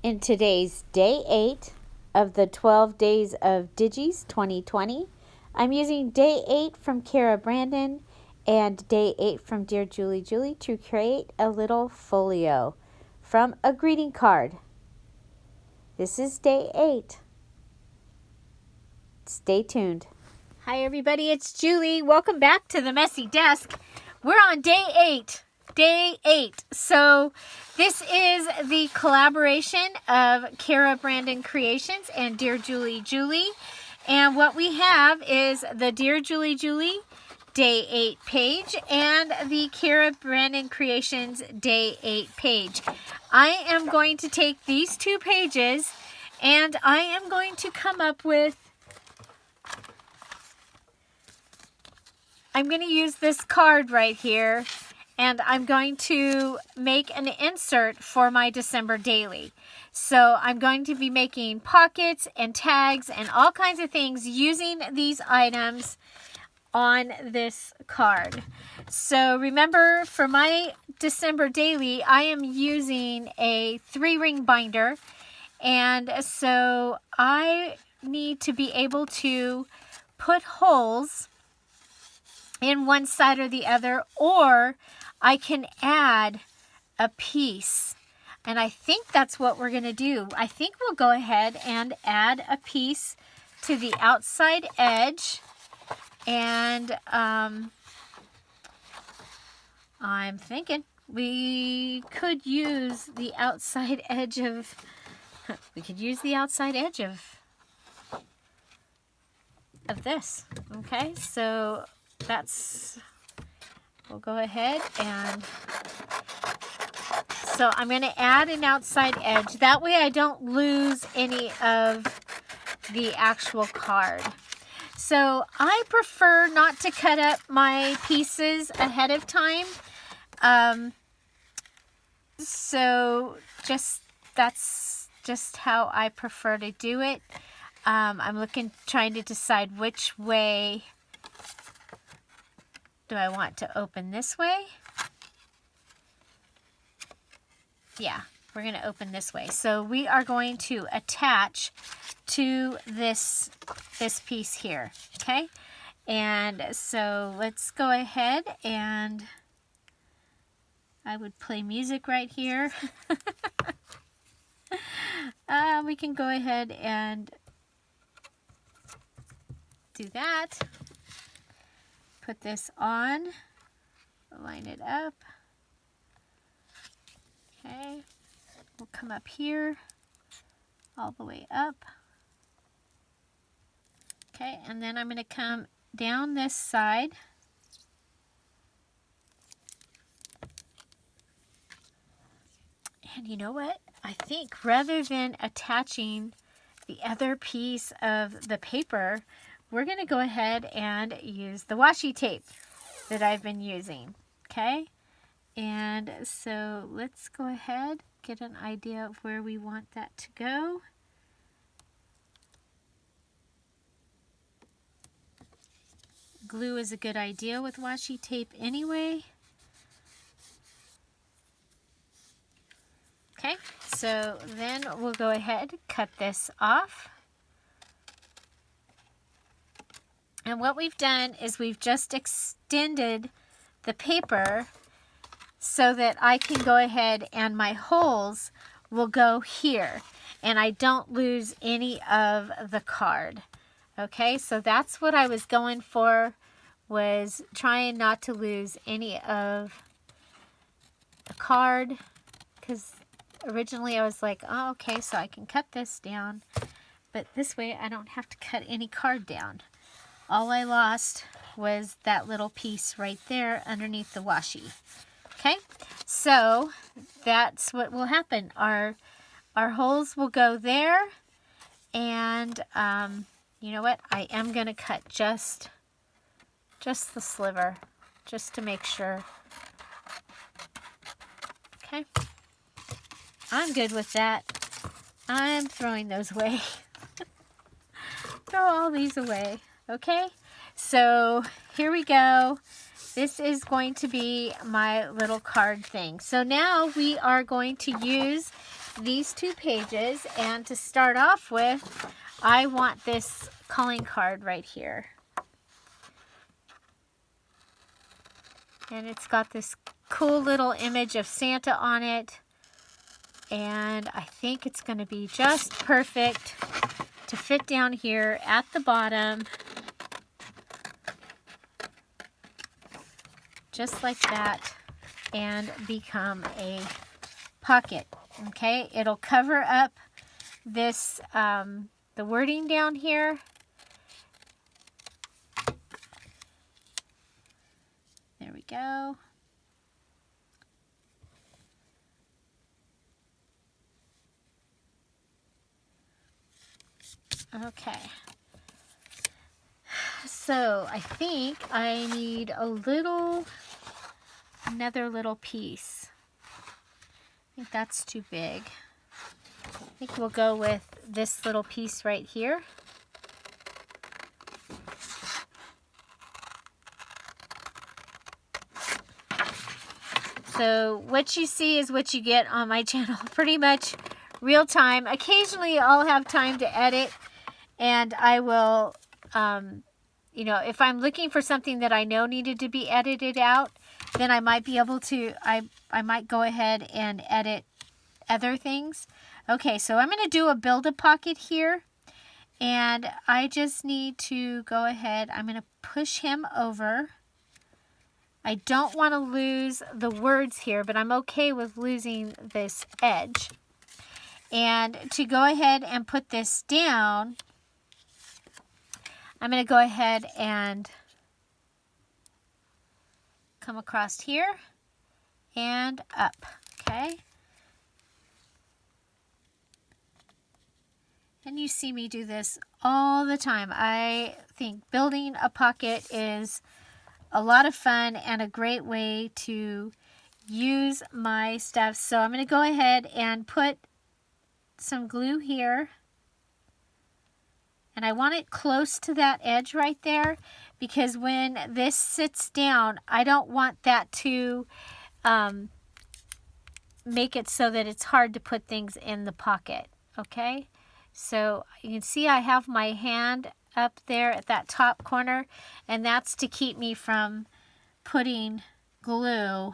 In today's day 8 of the 12 days of Digis 2020, I'm using day 8 from Kara Brandon and day 8 from Dear Julie to create a little folio from a greeting card. This is day 8. Stay tuned. Hi everybody, it's Julie. Welcome back to the Messy Desk. We're on day 8. Day 8. So this is the collaboration of Kara Brandon Creations and Dear Julie. And what we have is the Dear Julie Day 8 page and the Kara Brandon Creations Day 8 page. I am going to take these two pages and I am going to come up with, I'm going to use this card right here. And I'm going to make an insert for my December daily. So I'm going to be making pockets and tags and all kinds of things using these items on this card. So remember, for my December daily, I am using a 3-ring binder. And so I need to be able to put holes in one side or the other, or I can add a piece, and I think that's what we're going to do. I think we'll go ahead and add a piece to the outside edge, and I'm thinking we could use the outside edge of, this. Okay, so we'll go ahead and, so I'm going to add an outside edge. That way I don't lose any of the actual card. So I prefer not to cut up my pieces ahead of time. So that's just how I prefer to do it. I'm trying to decide which way. Do I want to open this way? Yeah, we're going to open this way. So we are going to attach to this piece here, okay? And so let's go ahead and I would play music right here. We can go ahead and do that. Put this on, line it up. Okay, we'll come up here, all the way up. Okay, and then I'm going to come down this side. And you know what? I think rather than attaching the other piece of the paper, we're going to go ahead and use the washi tape that I've been using, okay? And so let's go ahead, get an idea of where we want that to go. Glue is a good idea with washi tape anyway. Okay, so then we'll go ahead, cut this off. And what we've done is we've just extended the paper so that I can go ahead and my holes will go here and I don't lose any of the card. Okay, so that's what I was going for, was trying not to lose any of the card, because originally I was like, oh, okay, so I can cut this down, but this way I don't have to cut any card down. All I lost was that little piece right there underneath the washi. Okay, so that's what will happen. Our holes will go there, and you know what? I am going to cut just the sliver, just to make sure. Okay, I'm good with that. I'm throwing those away. Throw all these away. Okay, so here we go. This is going to be my little card thing. So now we are going to use these 2 pages, and to start off with, I want this calling card right here. And it's got this cool little image of Santa on it. And I think it's going to be just perfect to fit down here at the bottom. Just like that, and become a pocket. Okay, it'll cover up this, the wording down here. There we go. Okay. So I think I need another little piece. I think that's too big. I think we'll go with this little piece right here. So what you see is what you get on my channel, pretty much real time. Occasionally I'll have time to edit, and I will, you know, if I'm looking for something that I know needed to be edited out, then I might be able to, I might go ahead and edit other things. Okay, so I'm going to do a Build-A-Pocket here, and I just need to go ahead, I'm going to push him over. I don't want to lose the words here, but I'm okay with losing this edge. And to go ahead and put this down, I'm going to go ahead and come across here and up, okay? And you see me do this all the time. I think building a pocket is a lot of fun and a great way to use my stuff. So I'm going to go ahead and put some glue here. And I want it close to that edge right there, because when this sits down, I don't want that to make it so that it's hard to put things in the pocket, okay? So you can see I have my hand up there at that top corner, and that's to keep me from putting glue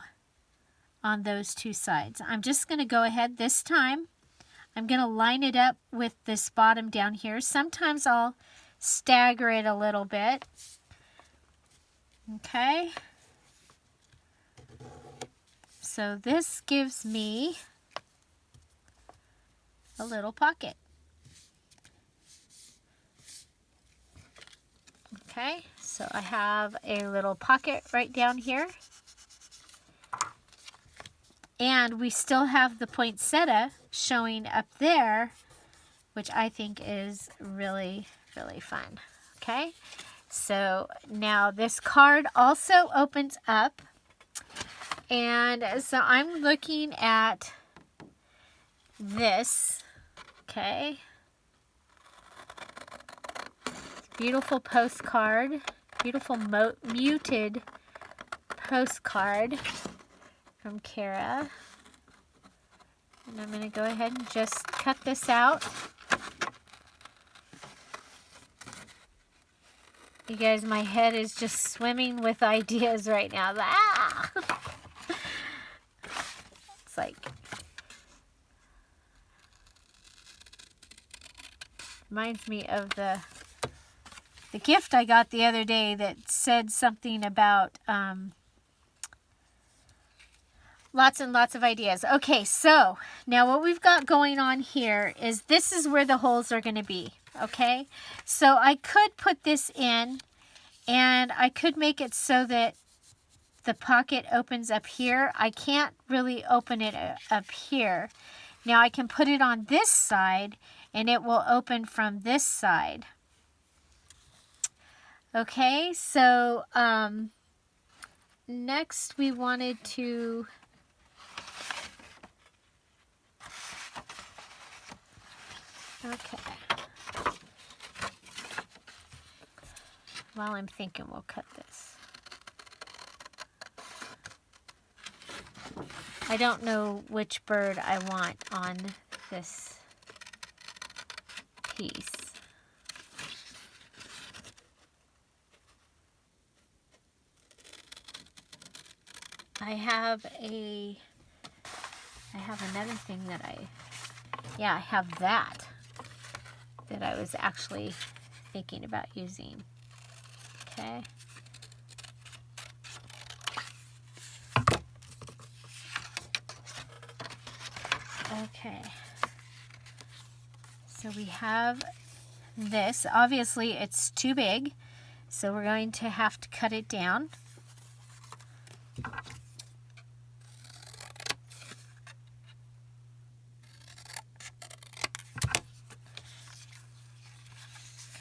on those 2 sides. I'm just going to go ahead this time. I'm going to line it up with this bottom down here. Sometimes I'll stagger it a little bit. Okay. So this gives me a little pocket. Okay, so I have a little pocket right down here. And we still have the poinsettia showing up there, which I think is really, really fun. Okay, so now this card also opens up. And so I'm looking at this, okay. Beautiful postcard, beautiful muted postcard from Kara. And I'm going to go ahead and just cut this out. You guys, my head is just swimming with ideas right now. Ah! It's like, reminds me of the gift I got the other day that said something about lots and lots of ideas. Okay, so now what we've got going on here is this is where the holes are going to be, okay? So I could put this in, and I could make it so that the pocket opens up here. I can't really open it up here. Now I can put it on this side, and it will open from this side. Okay, so next we wanted to while I'm thinking, we'll cut this. I don't know which bird I want on this piece. I have another thing that I have that I was actually thinking about using. Okay. Okay. So we have this. Obviously, it's too big, so we're going to have to cut it down.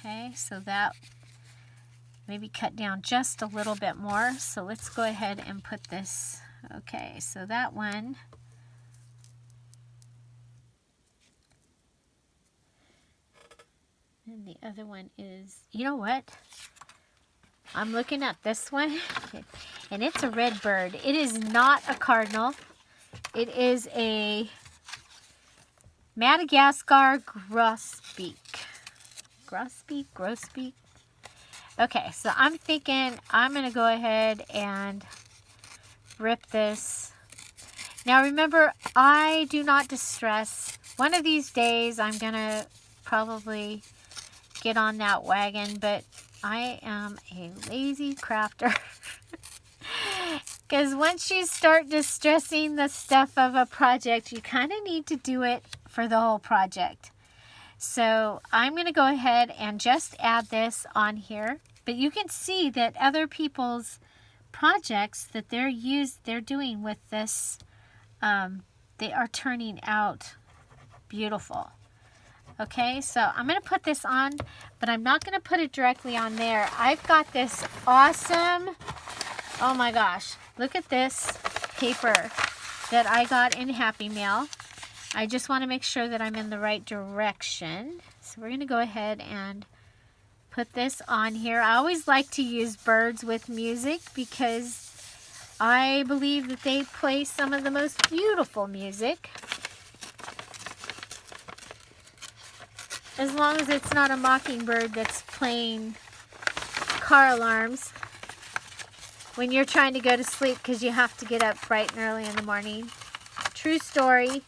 Okay, so that maybe cut down just a little bit more. So let's go ahead and put this. Okay, so that one. And the other one is, you know what? I'm looking at this one, and it's a red bird. It is not a cardinal. It is a Madagascar grosbeak. Grosbeak. Okay, so I'm thinking I'm going to go ahead and rip this. Now remember, I do not distress. One of these days I'm going to probably get on that wagon, but I am a lazy crafter. Because once you start distressing the stuff of a project, you kind of need to do it for the whole project. So I'm going to go ahead and just add this on here. But you can see that other people's projects that they're doing with this, they are turning out beautiful. Okay, so I'm going to put this on, but I'm not going to put it directly on there. I've got this awesome, oh my gosh, look at this paper that I got in Happy Mail. I just want to make sure that I'm in the right direction. So we're going to go ahead and put this on here. I always like to use birds with music because I believe that they play some of the most beautiful music. As long as it's not a mockingbird that's playing car alarms when you're trying to go to sleep because you have to get up bright and early in the morning. True story.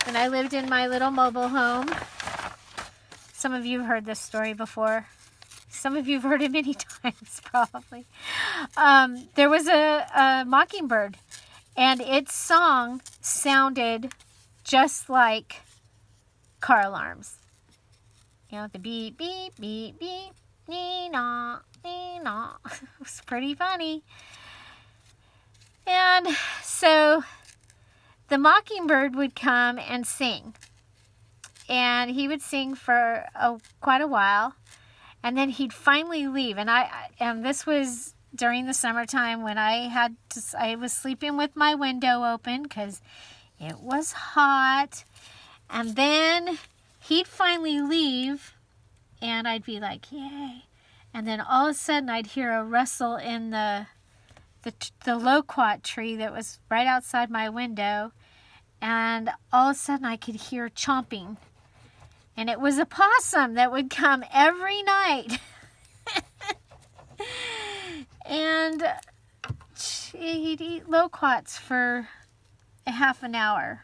When I lived in my little mobile home, some of you have heard this story before. Some of you have heard it many times, probably. There was a mockingbird, and its song sounded just like car alarms. You know, the beep, beep, beep, beep, nee-naw, nee-naw. It was pretty funny. And so the mockingbird would come and sing. And he would sing for quite a while. And then he'd finally leave. And this was during the summertime when I was sleeping with my window open because it was hot. And then he'd finally leave. And I'd be like, yay. And then all of a sudden I'd hear a rustle in the loquat tree that was right outside my window. And all of a sudden I could hear chomping. And it was a possum that would come every night. And he'd eat loquats for a half an hour.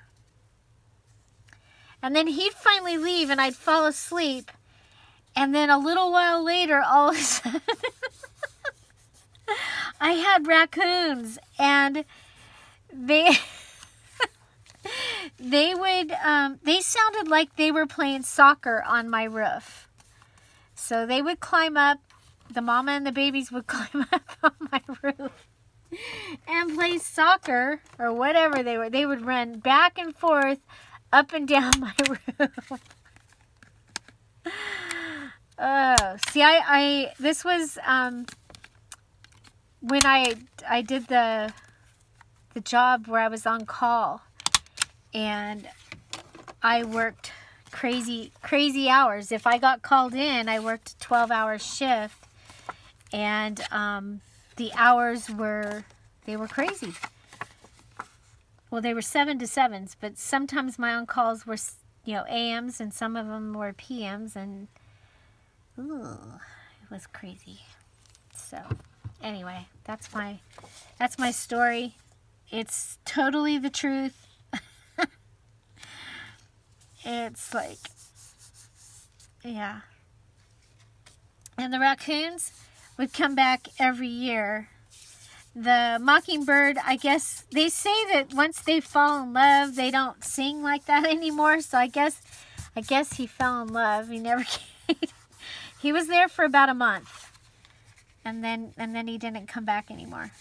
And then he'd finally leave and I'd fall asleep. And then a little while later, all of a sudden, I had raccoons. And they sounded like they were playing soccer on my roof. So they would climb up, the mama and the babies would climb up on my roof and play soccer or whatever they were. They would run back and forth up and down my roof. Oh, see, this was when I did the job where I was on call. And I worked crazy hours. If I got called in, I worked a 12-hour shift. And the hours were crazy. Well, they were 7 to 7s, but sometimes my on-calls were, you know, AMs, and some of them were PMs, and ooh, it was crazy. So, anyway, that's my story. It's totally the truth. It's like, yeah. And the raccoons would come back every year. The mockingbird, I guess, they say that once they fall in love, they don't sing like that anymore. So I guess he fell in love. He never came. He was there for about a month. And then he didn't come back anymore.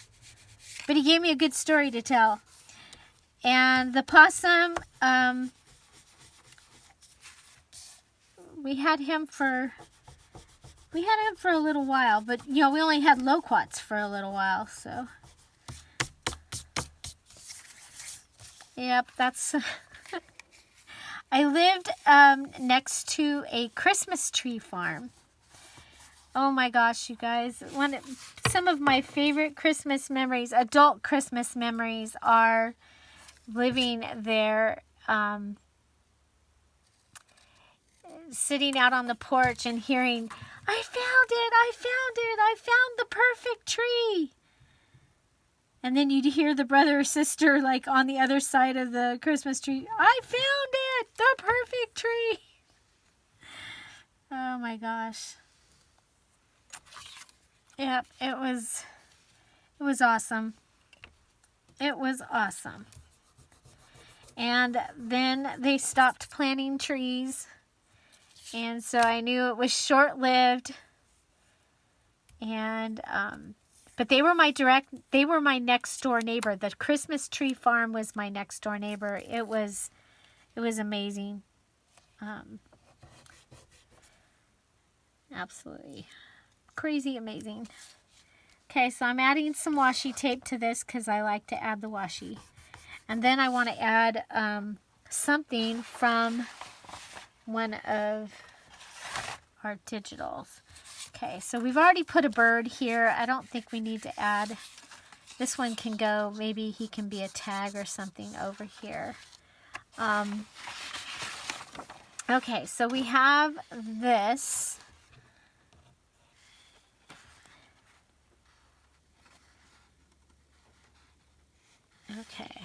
But he gave me a good story to tell. And the possum, we had him for a little while, but you know, we only had loquats for a little while, so yep, that's I lived next to a Christmas tree farm. Oh my gosh, you guys, some of my favorite Christmas memories, adult Christmas memories, are living there, sitting out on the porch and hearing, I found it, I found it, I found the perfect tree. And then you'd hear the brother or sister like on the other side of the Christmas tree, I found it, the perfect tree. Oh my gosh. Yep, it was awesome. It was awesome. And then they stopped planting trees. And so I knew it was short-lived. And, but they were my next door neighbor. The Christmas tree farm was my next door neighbor. It was amazing. Absolutely crazy amazing. Okay, so I'm adding some washi tape to this because I like to add the washi. And then I want to add something from one of our digitals. Okay, so we've already put a bird here. I don't think we need to add. This one can go, maybe he can be a tag or something over here. Okay, so we have this. Okay.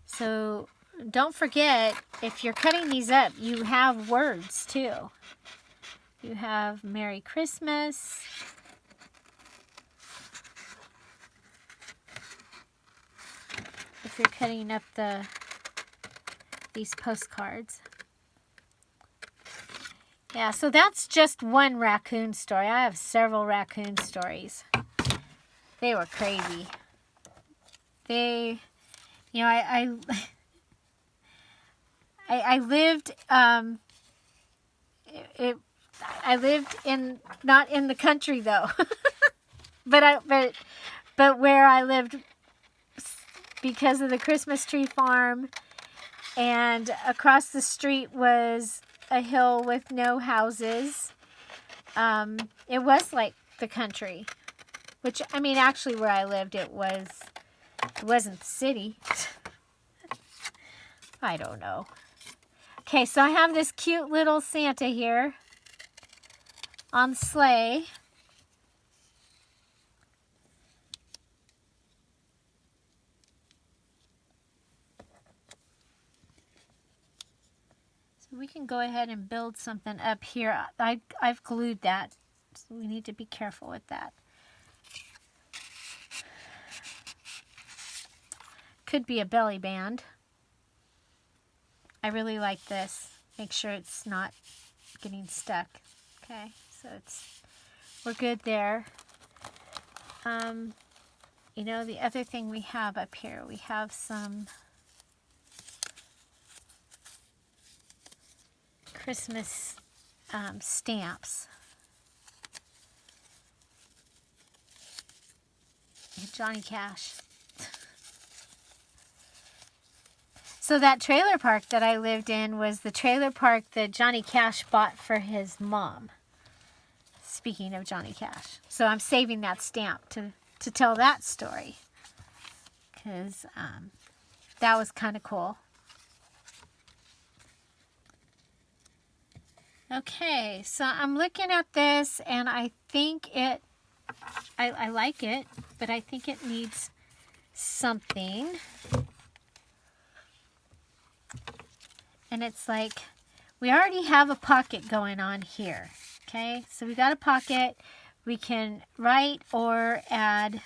So don't forget, if you're cutting these up, you have words too. You have Merry Christmas. If you're cutting up these postcards. Yeah, so that's just one raccoon story. I have several raccoon stories. They were crazy. They, you know, I lived, I lived in, not in the country though, but where I lived, because of the Christmas tree farm, and across the street was a hill with no houses. It was like the country, which, I mean, actually where I lived, it wasn't the city. I don't know. Okay, so I have this cute little Santa here on the sleigh. So we can go ahead and build something up here. I've glued that, so we need to be careful with that. Could be a belly band. I really like this. Make sure it's not getting stuck. Okay, so we're good there. You know, the other thing we have up here, we have some Christmas stamps. Johnny Cash. So that trailer park that I lived in was the trailer park that Johnny Cash bought for his mom. Speaking of Johnny Cash. So I'm saving that stamp to tell that story. Because that was kind of cool. Okay, so I'm looking at this and I think I like it, but I think it needs something. And it's like, we already have a pocket going on here. Okay, so we got a pocket. We can write or add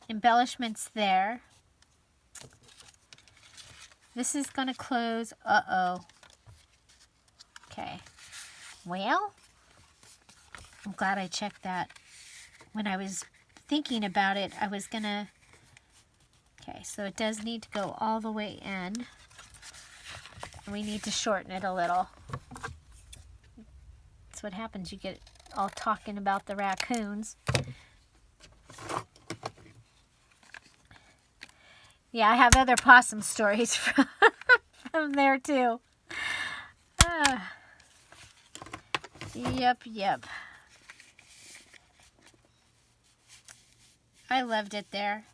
embellishments there. This is going to close. Uh-oh. Okay. Well, I'm glad I checked that. When I was thinking about it, I was going to... Okay, so it does need to go all the way in. We need to shorten it a little. That's what happens. You get all talking about the raccoons. Yeah, I have other possum stories from there too. Yep. I loved it there.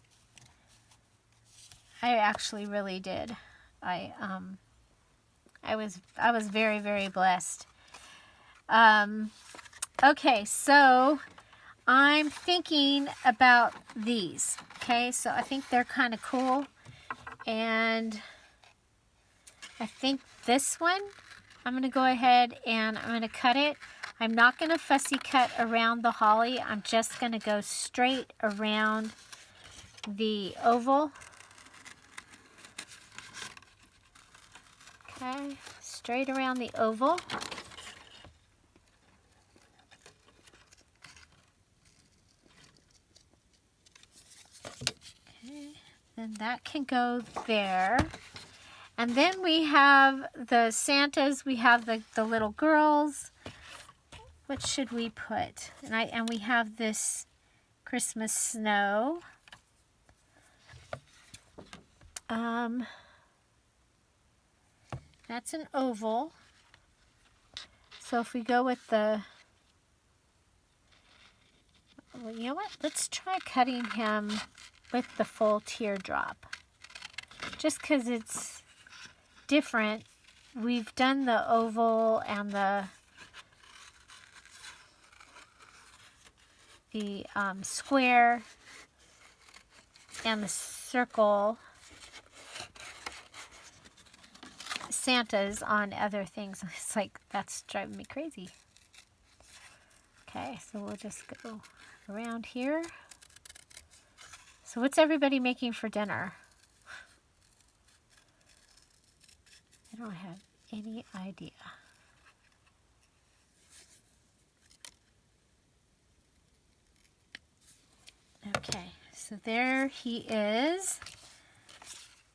I actually really did. I was very, very blessed. Okay, so I'm thinking about these. Okay, so I think they're kind of cool. And I think this one, I'm going to go ahead and I'm going to cut it. I'm not going to fussy cut around the holly. I'm just going to go straight around the oval. Okay, straight around the oval. Okay, then that can go there. And then we have the Santas, we have the little girls. What should we put? And we have this Christmas snow. That's an oval. So if we go with the... Well, you know what? Let's try cutting him with the full teardrop. Just because it's different. We've done the oval and the square and the circle Santas on other things. It's like, that's driving me crazy. Okay, so we'll just go around here. So what's everybody making for dinner? I don't have any idea. Okay, so there he is.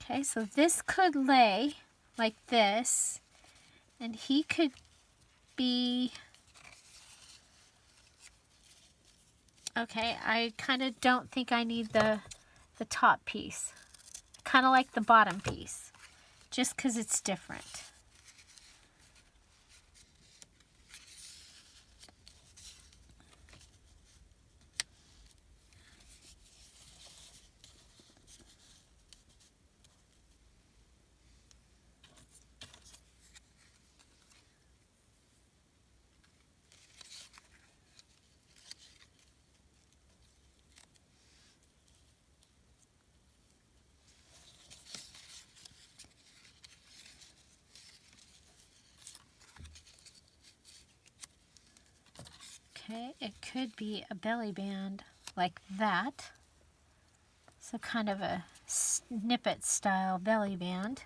Okay, so this could lay like this, and he could be... Okay, I kind of don't think I need the top piece. Kind of like the bottom piece, just because it's different. Okay, it could be a belly band like that. So kind of a snippet style belly band.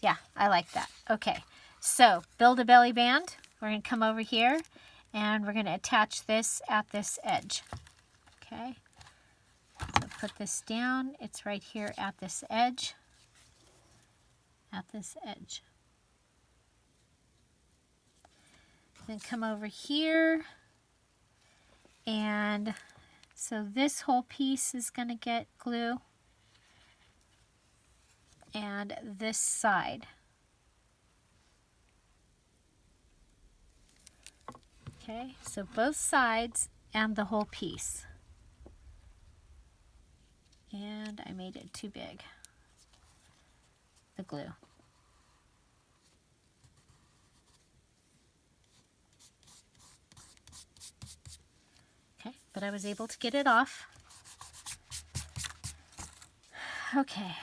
Yeah, I like that. Okay, so build a belly band. We're going to come over here and we're going to attach this at this edge. Okay, so put this down. It's right here at this edge. At this edge. Then come over here. And so this whole piece is going to get glue. And this side. Okay, so both sides and the whole piece. And I made it too big, the glue. Okay, but I was able to get it off. Okay.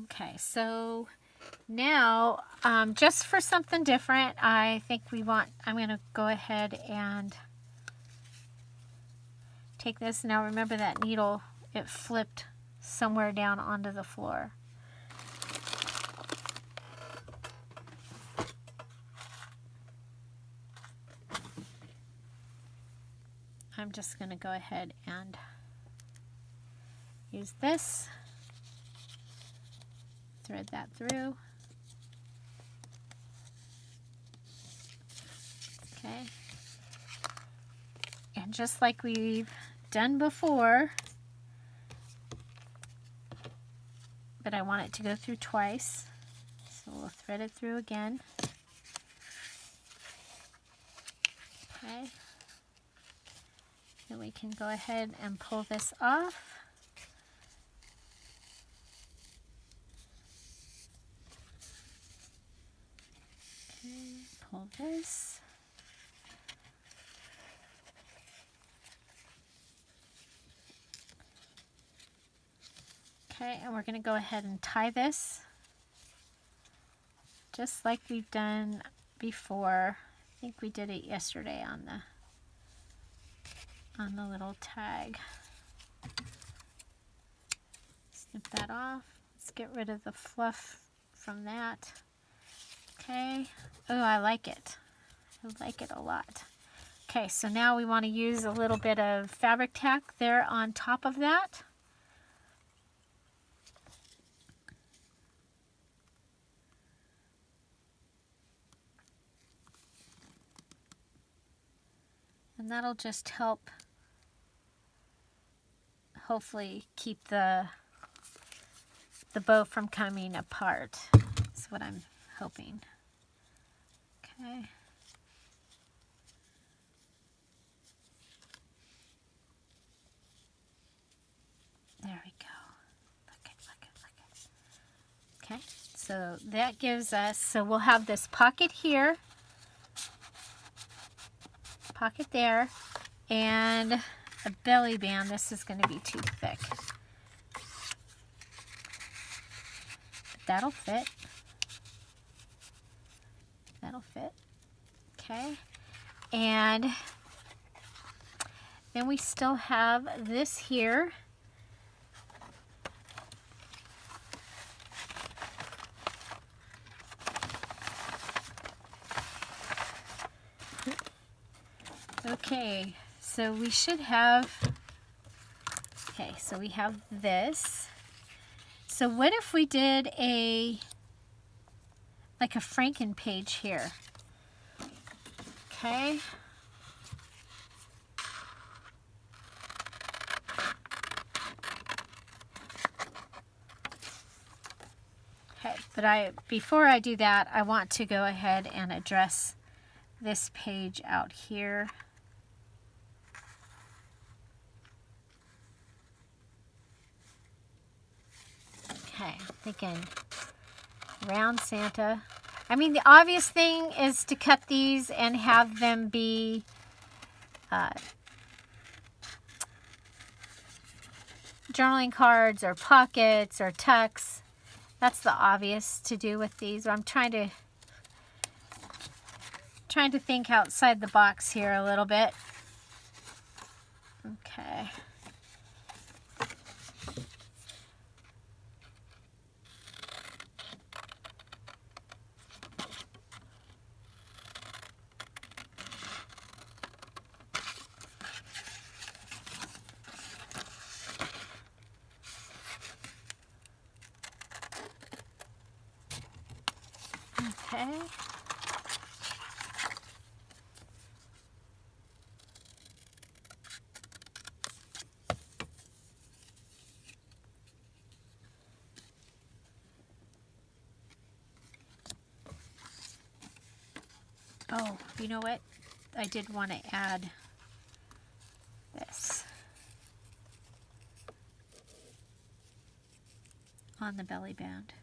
Okay, so now, just for something different, I'm going to go ahead and take this. Now remember that needle, it flipped somewhere down onto the floor. I'm just going to go ahead and use this, thread that through. Okay. And just like we've done before, but I want it to go through twice, so we'll thread it through again. Okay. Then we can go ahead and pull this off. Okay, pull this. Okay, and we're going to go ahead and tie this just like we've done before. I think we did it yesterday on the little tag. Snip that off. Let's get rid of the fluff from that. Okay. Oh, I like it. I like it a lot. Okay, so now we want to use a little bit of fabric tack there on top of that. And that'll just help hopefully keep the bow from coming apart. That's what I'm hoping. Okay. There we go. Look it. Okay, so that gives us, so we'll have this pocket here, pocket there, and a belly band. This is going to be too thick. But that'll fit. That'll fit. Okay. And then we still have this here. Okay, so we should have, okay, so we have this. So what if we did like a Franken page here? Okay. Okay, but before I do that, I want to go ahead and address this page out here. Okay, thinking round Santa. I mean, the obvious thing is to cut these and have them be journaling cards or pockets or tucks. That's the obvious to do with these. I'm trying to think outside the box here a little bit. Okay. Okay. Oh, you know what? I did want to add this on the belly band.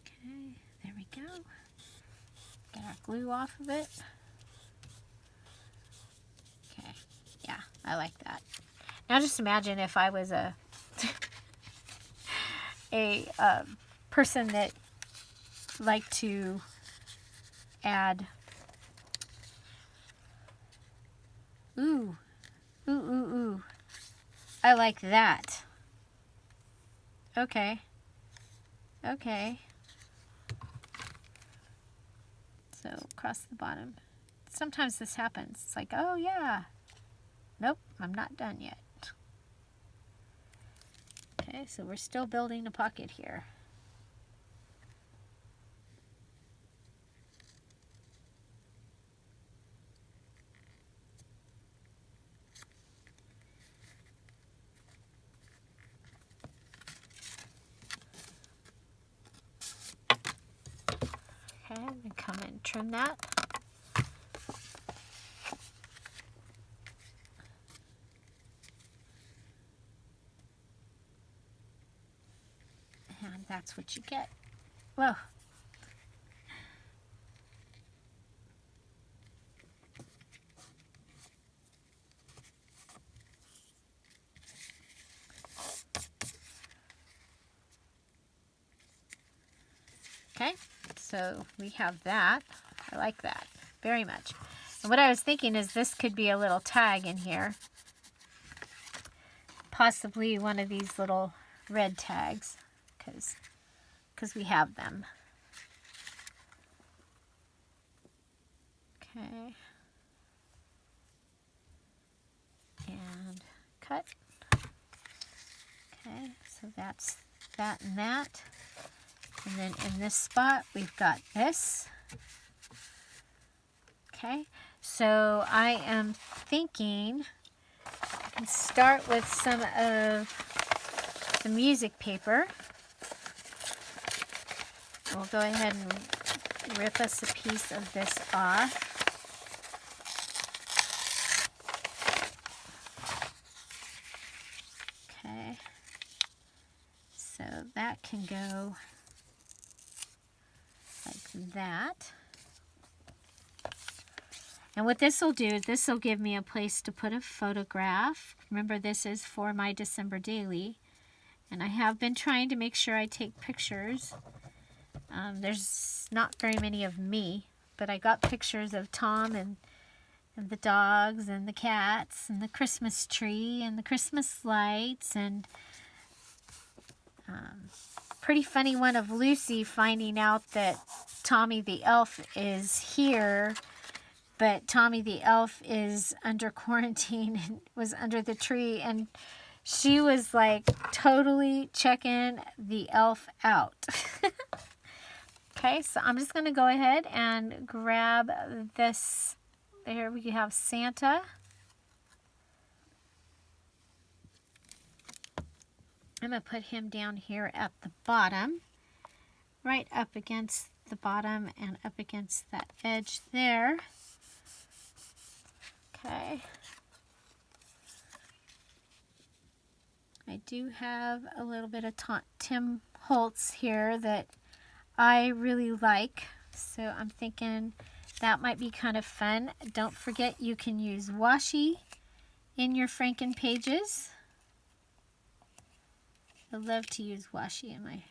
Okay, there we go. Get our glue off of it. Okay, yeah, I like that. Now just imagine if I was a person that liked to add, ooh, ooh, ooh, ooh. I like that. Okay. Okay. So across the bottom. Sometimes this happens. It's like, oh yeah. Nope, I'm not done yet. Okay, so we're still building a pocket here. Okay, I'm going to come and trim that. And that's what you get. Whoa. Okay, so we have that. I like that very much. And what I was thinking is this could be a little tag in here. Possibly one of these little red tags, because we have them. Okay. And cut. Okay, so that's that and that. And then in this spot, we've got this. Okay, so I am thinking I can start with some of the music paper. We'll go ahead and rip us a piece of this off. Okay, so that can go like that. And what this will do is this will give me a place to put a photograph. Remember, this is for my December daily. And I have been trying to make sure I take pictures. There's not very many of me, but I got pictures of Tom and the dogs and the cats and the Christmas tree and the Christmas lights, and pretty funny one of Lucy finding out that Tommy the elf is here, but Tommy the elf is under quarantine and was under the tree, and she was like totally checking the elf out. Okay, so I'm just going to go ahead and grab this. There we have Santa. I'm going to put him down here at the bottom, right up against the bottom and up against that edge there. Okay. I do have a little bit of Tim Holtz here that I really like, so I'm thinking that might be kind of fun. Don't forget you can use washi in your Franken pages. I love to use washi in my,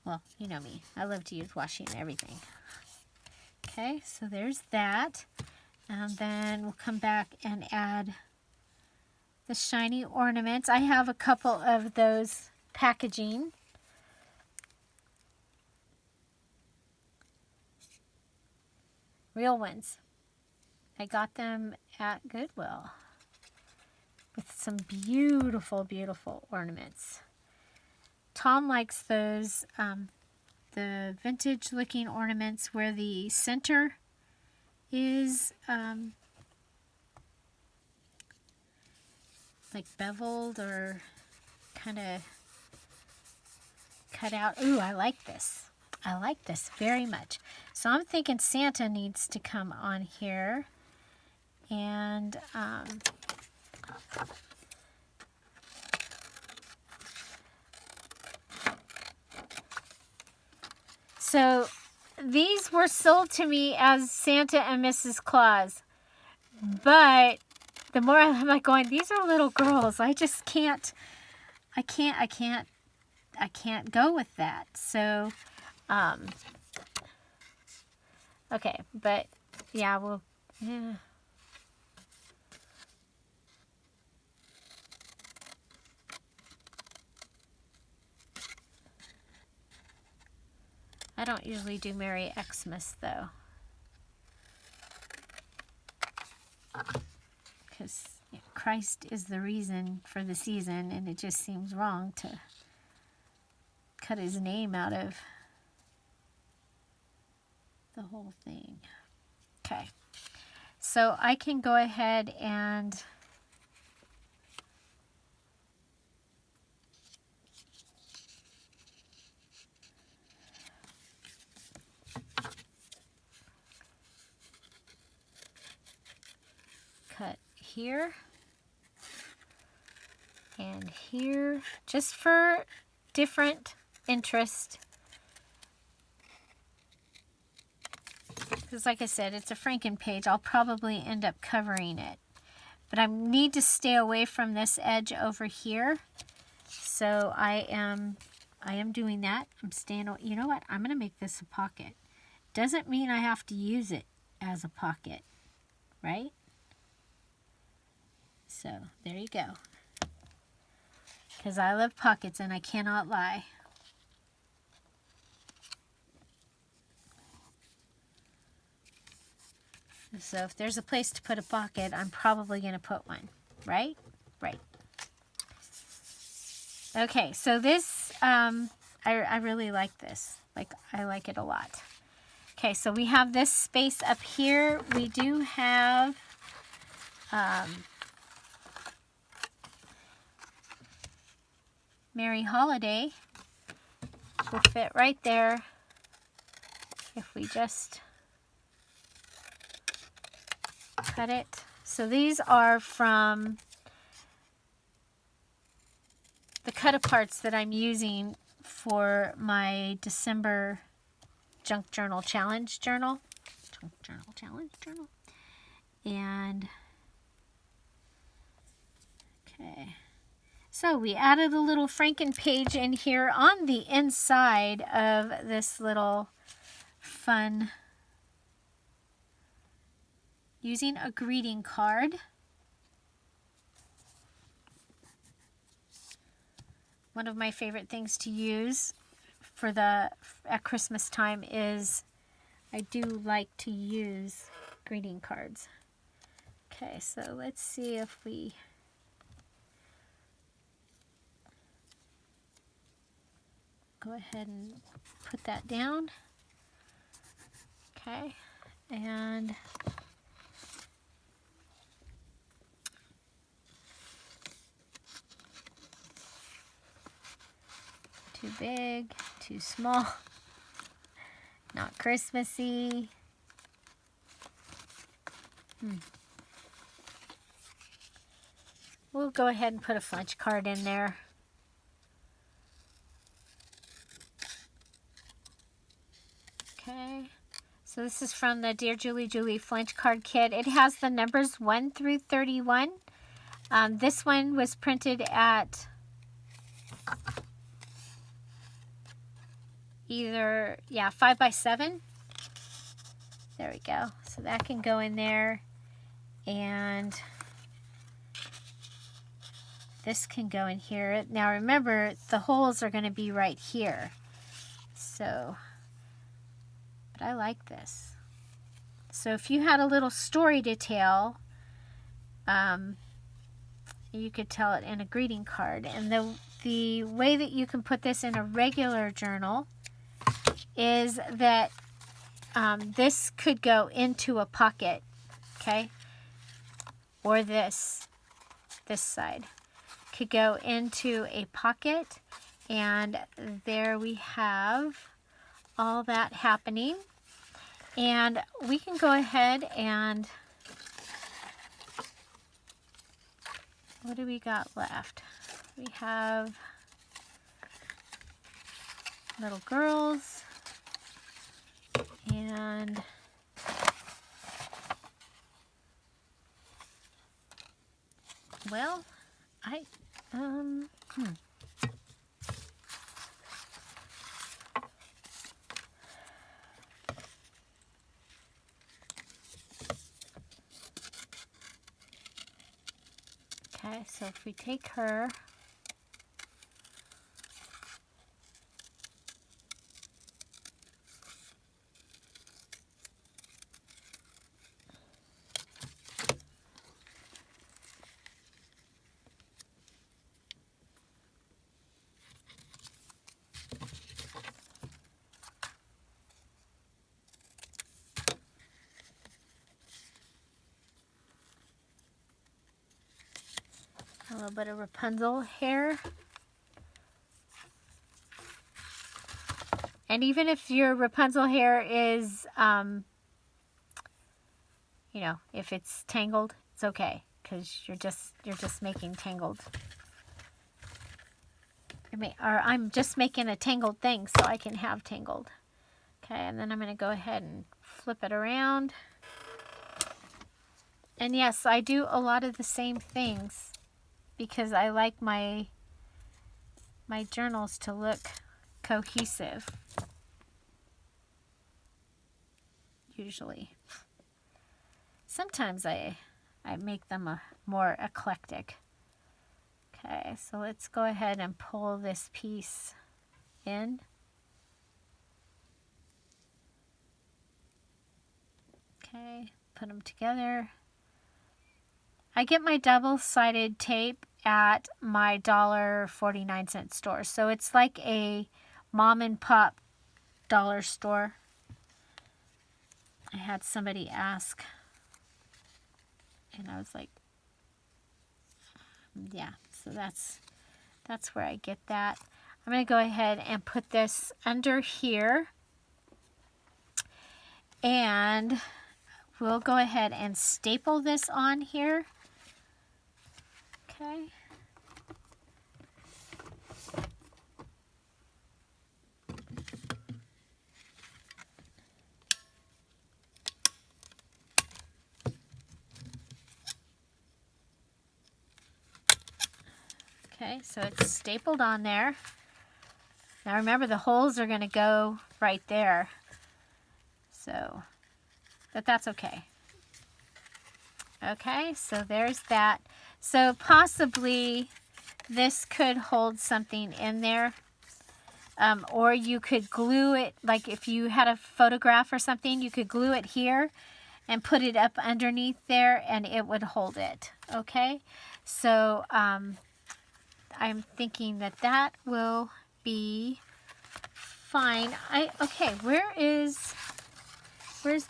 well, you know me. I love to use washi in everything. Okay, so there's that. And then we'll come back and add the shiny ornaments. I have a couple of those packaging. real ones. I got them at Goodwill with some beautiful, beautiful ornaments. Tom likes those, the vintage looking ornaments where the center is like beveled or kind of cut out. Ooh, I like this. I like this very much. So I'm thinking Santa needs to come on here. And so these were sold to me as Santa and Mrs. Claus. But the more I'm like going, these are little girls. I just can't go with that. So, okay, but yeah, yeah. I don't usually do Merry Xmas though, because Christ is the reason for the season, and it just seems wrong to cut his name out of the whole thing. Okay, so I can go ahead and cut here and here, just for different interest. Because like I said, it's a Franken page. I'll probably end up covering it. But I need to stay away from this edge over here. So I am doing that. I'm staying, you know what? I'm going to make this a pocket. Doesn't mean I have to use it as a pocket, right? So there you go. Because I love pockets and I cannot lie. So if there's a place to put a pocket, I'm probably going to put one, right? Right. Okay, so this, I really like this. I like it a lot. Okay, so we have this space up here. We do have Merry Holiday will fit right there if we just cut it. So these are from the cut-aparts that I'm using for my December Junk Journal Challenge journal. Junk Journal Challenge journal. And, okay. So we added a little Franken page in here on the inside of this little fun, using a greeting card. One of my favorite things to use for at Christmas time is I do like to use greeting cards. Okay, so let's see if we go ahead and put that down. Okay, and too big, too small, not Christmassy. We'll go ahead and put a flinch card in there. Okay, so this is from the Dear Julie Julie flinch card kit. It has the numbers 1 through 31. This one was printed at either, 5x7. There we go. So that can go in there. And this can go in here. Now remember, the holes are going to be right here. So, but I like this. So if you had a little story to tell, you could tell it in a greeting card. And the way that you can put this in a regular journal is that this could go into a pocket, okay? Or this side could go into a pocket, and there we have all that happening. And we can go ahead and, what do we got left? We have little girls and well, okay, so if we take her, a little bit of Rapunzel hair. And even if your Rapunzel hair is, you know, if it's tangled, it's okay, because you're just making tangled. I'm just making a tangled thing so I can have tangled. Okay, and then I'm going to go ahead and flip it around. And yes, I do a lot of the same things because I like my journals to look cohesive. Usually. Sometimes I make them more eclectic. Okay, so let's go ahead and pull this piece in. Okay, put them together. I get my double-sided tape at my $1.49 store. So it's like a mom and pop dollar store. I had somebody ask, and I was like, yeah, so that's where I get that. I'm going to go ahead and put this under here, and we'll go ahead and staple this on here. Okay. Okay, so it's stapled on there. Now remember, the holes are going to go right there. So, but that's okay. Okay, so there's that. So possibly this could hold something in there. Or you could glue it, like if you had a photograph or something, you could glue it here and put it up underneath there and it would hold it. Okay, so I'm thinking that will be fine. Okay, where's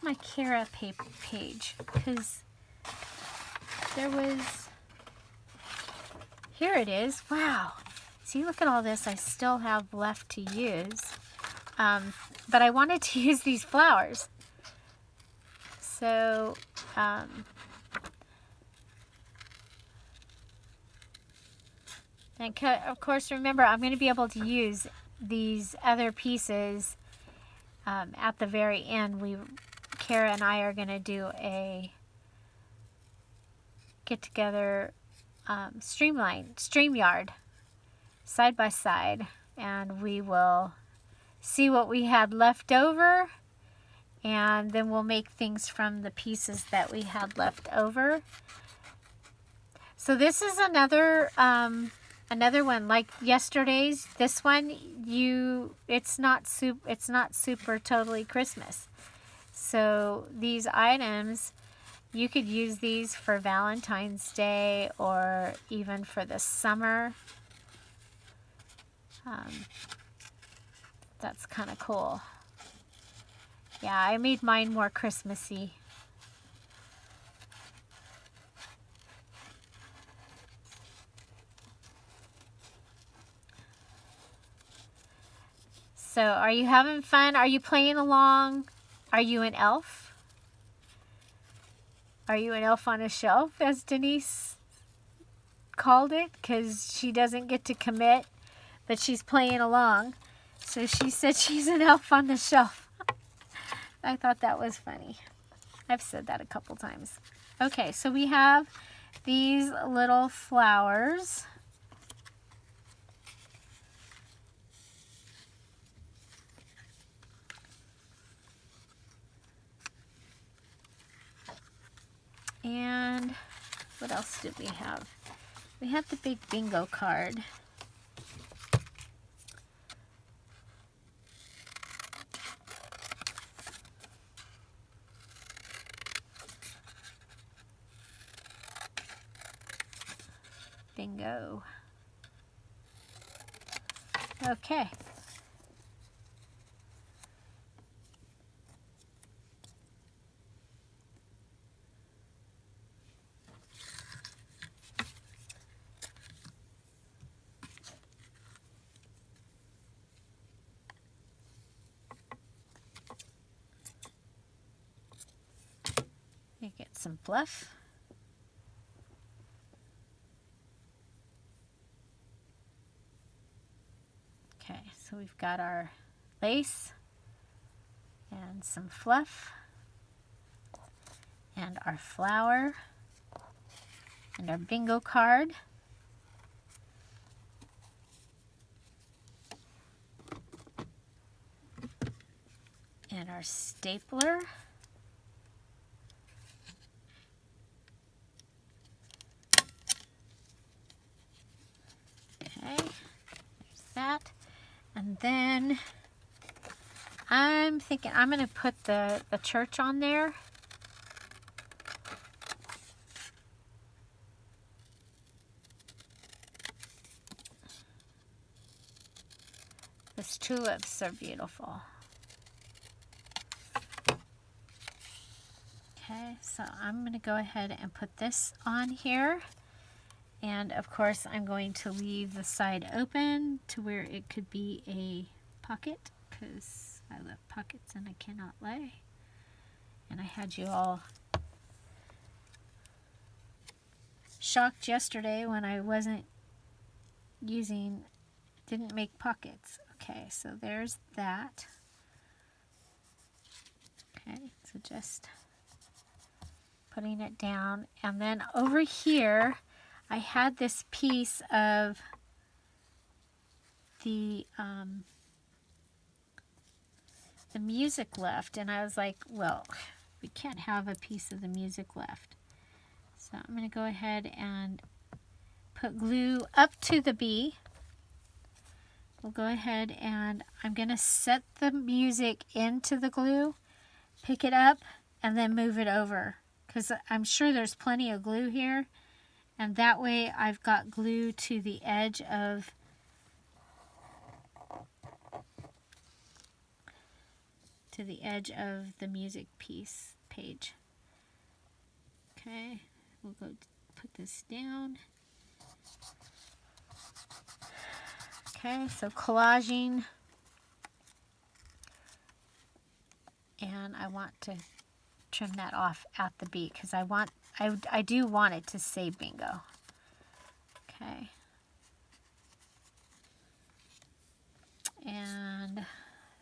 my Kara paper page? Because there was, here it is. Wow. See, look at all this I still have left to use. But I wanted to use these flowers. So, and of course, remember, I'm going to be able to use these other pieces at the very end. Kara and I are going to do a get-together StreamYard side by side, and we will see what we had left over, and then we'll make things from the pieces that we had left over. So this is another one like yesterday's. This one, it's not super totally Christmas. so these items, you could use these for Valentine's Day or even for the summer. That's kind of cool. Yeah, I made mine more Christmassy. So, are you having fun? Are you playing along? Are you an elf? Are you an elf on a shelf, as Denise called it? Because she doesn't get to commit, but she's playing along. So she said she's an elf on the shelf. I thought that was funny. I've said that a couple times. Okay, so we have these little flowers. And what else did we have? We have the big bingo card. Bingo. Okay. You get some fluff. Okay, so we've got our lace and some fluff and our flower and our bingo card. And our stapler. Okay, there's that. And then I'm thinking I'm going to put the church on there. These tulips are beautiful. Okay, so I'm going to go ahead and put this on here. And of course, I'm going to leave the side open to where it could be a pocket, because I love pockets and I cannot lie. And I had you all shocked yesterday when I didn't make pockets. Okay, so there's that. Okay, so just putting it down. And then over here, I had this piece of the music left, and I was like, well, we can't have a piece of the music left. So I'm going to go ahead and put glue up to the bee. We'll go ahead and I'm going to set the music into the glue, pick it up, and then move it over, because I'm sure there's plenty of glue here. And that way I've got glue to the edge of the music piece page. Okay, we'll go put this down. Okay, so collaging. And I want to trim that off at the beak because I do want it to say bingo. Okay. And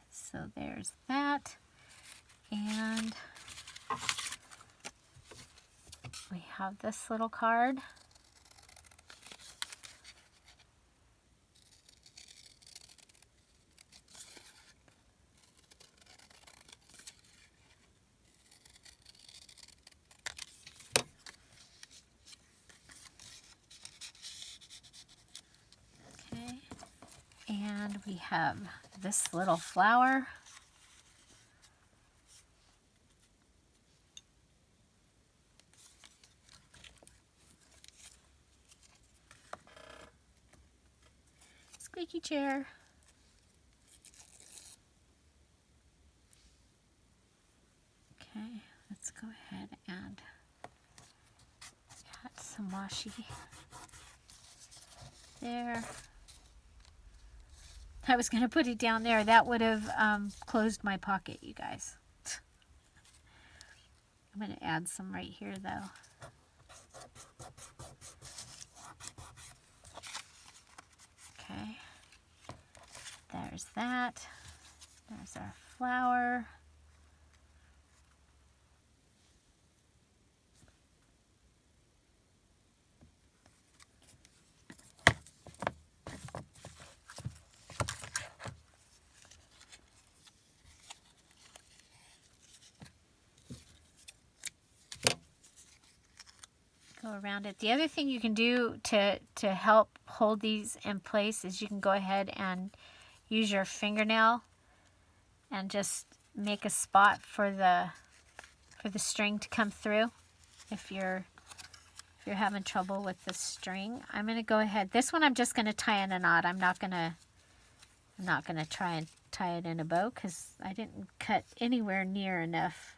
so there's that. And we have this little card. Okay. And we have this little flower. squeaky chair. Okay, let's go ahead and add some washi there. I was going to put it down there. That would have closed my pocket, you guys. I'm going to add some right here, though. Okay. There's that. There's our flower. Go around it. The other thing you can do to help hold these in place is you can go ahead and use your fingernail and just make a spot for the string to come through if you're having trouble with the string. I'm going to go ahead. This one I'm just going to tie in a knot. I'm not going to try and tie it in a bow because I didn't cut anywhere near enough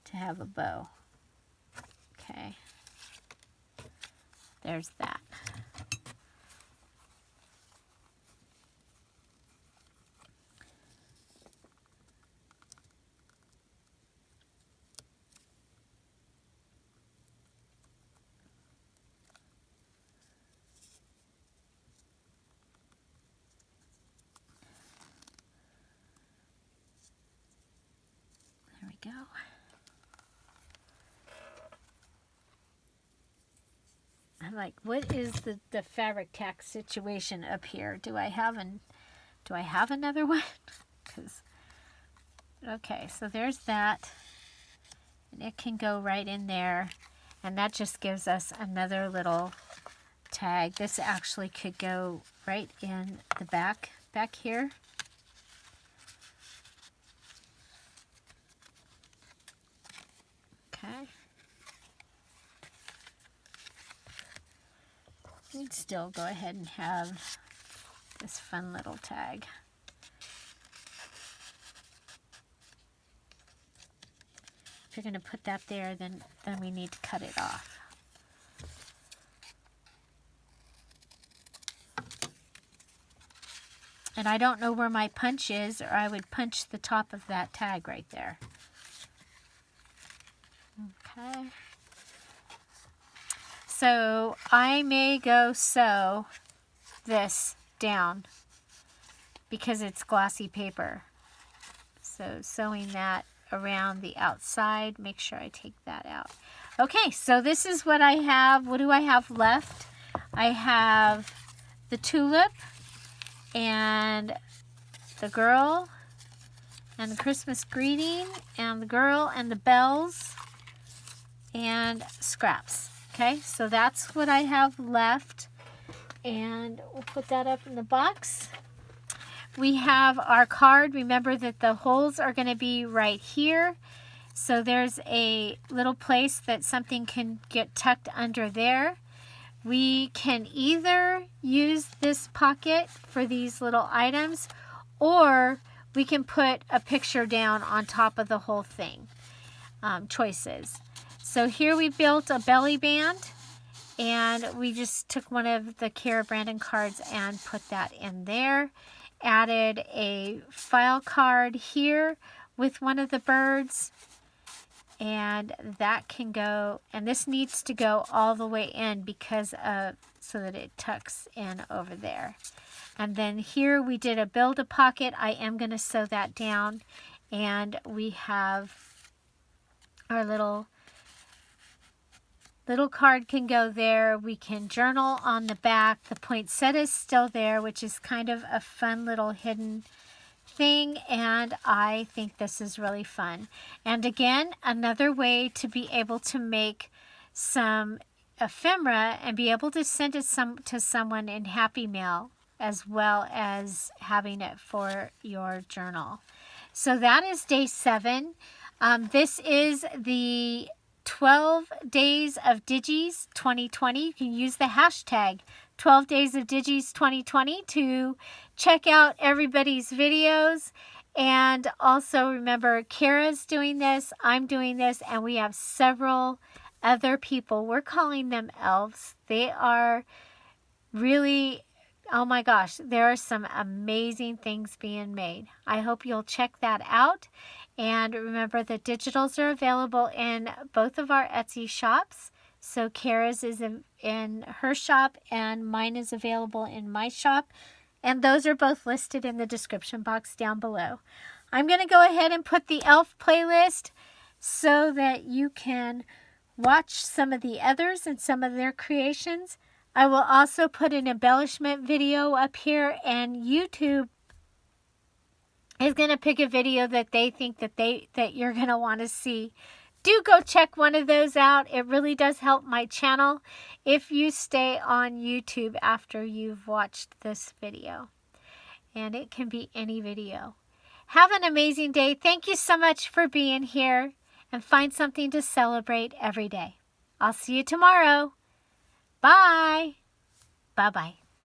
to have a bow. Okay, there's that. There we go. I'm like, what is the fabric tack situation up here? Do I have another one? 'Cause, okay, so there's that. And it can go right in there. And that just gives us another little tag. This actually could go right in the back here. Okay. You'd still go ahead and have this fun little tag. If you're going to put that there, then we need to cut it off. And I don't know where my punch is, or I would punch the top of that tag right there. Okay. So I may go sew this down because it's glossy paper. So sewing that around the outside, make sure I take that out. Okay, so this is what I have. What do I have left? I have the tulip and the girl and the Christmas greeting and the girl and the bells and scraps. Okay, so that's what I have left, and we'll put that up in the box. We have our card. Remember that the holes are going to be right here. So there's a little place that something can get tucked under there. We can either use this pocket for these little items, or we can put a picture down on top of the whole thing. Choices. So here we built a belly band, and we just took one of the Kara Brandon cards and put that in there. Added a file card here with one of the birds, and that can go, and this needs to go all the way in because of, so that it tucks in over there. And then here we did a build a pocket. I am going to sew that down, and we have our little card can go there. We can journal on the back. The poinsettia is still there, which is kind of a fun little hidden thing, and I think this is really fun. And again, another way to be able to make some ephemera and be able to send it to someone in Happy Mail, as well as having it for your journal. So that is day 7. This is the 12 Days of Digis 2020. You can use the hashtag 12 Days of Digis 2020 to check out everybody's videos. And also remember, Kara's doing this, I'm doing this, and we have several other people. We're calling them elves. They are really, oh my gosh, there are some amazing things being made. I hope you'll check that out. And remember, the digitals are available in both of our Etsy shops. So Kara's is in her shop and mine is available in my shop. And those are both listed in the description box down below. I'm going to go ahead and put the elf playlist so that you can watch some of the others and some of their creations. I will also put an embellishment video up here, and YouTube is going to pick a video that they think that you're going to want to see. Do go check one of those out. It really does help my channel if you stay on YouTube after you've watched this video. And it can be any video. Have an amazing day. Thank you so much for being here, and find something to celebrate every day. I'll see you tomorrow. Bye. Bye-bye.